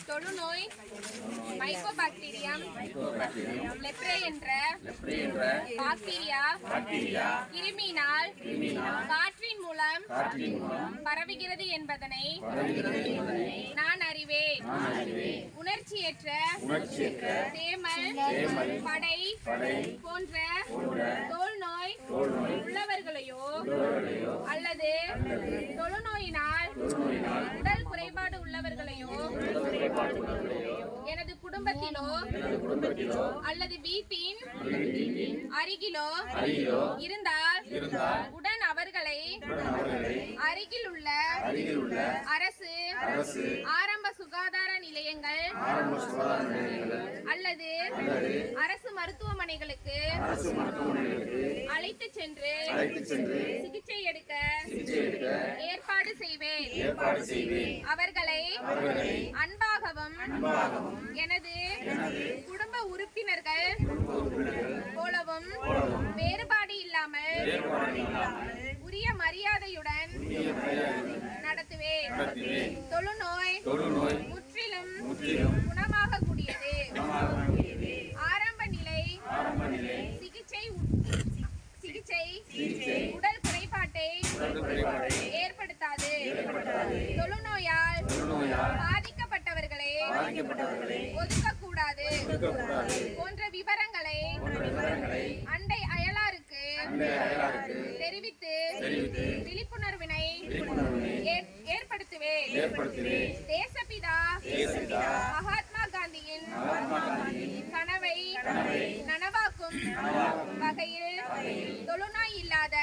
தொழுநோய் Mycobacterium leprae என்ற bacteria கிருமியினால் காற்றின் மூலம் பரவுகிறது என்பதனை நான் அறிவேன். உணர்ச்சியற்ற தேமல் படை போன்ற தோல் நோய் உள்ளவர்களையோ அல்லது தொழுநோயினால் உடல் குறைபாடு உள்ளவர்களையோ எனது குடும்பத்திலோ அல்லது வீட்டின் அருகிலோ இருந்தால் உடன் அவர்களை அருகில் உள்ள அரசு ஆரம்ப சுகாதார நிலையங்கள் அல்லது அரசு மருத்துவமனைகளுக்கு அழைத்து சென்று சிகிச்சை எடுக்க ஏற்பாடு செய்வேன். அவர்களை அன்பாகவும் எனது குடும்ப உறுப்பினர்கள் போலவும் வேறுபாடு இல்லாமல் உரிய மரியாதையுடன் நடத்துவேன். தொழுநோய் முற்றிலும் குணமாக கூடியது. ஆரம்ப நிலை சிகிச்சை உடல் குறைபாட்டை ஏற்படுத்தாது. தொழுநோயால் பாதிக்கப்பட்டவர்களை ஒதுக்கக்கூடாது போன்ற விவரங்களை அண்டை அயலாருக்கு தெரிவித்து விழிப்புணர்வினை ஏற்படுத்துவேன். தேசப்பிதா மகாத்மா காந்தியின் கனவை நனவாக்கும் வகையில் தொழுநோய் இல்லாத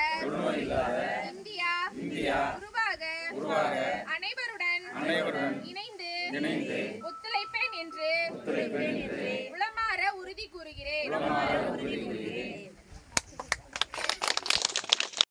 இந்தியா உருவாக அனைவருடன் இணைந்து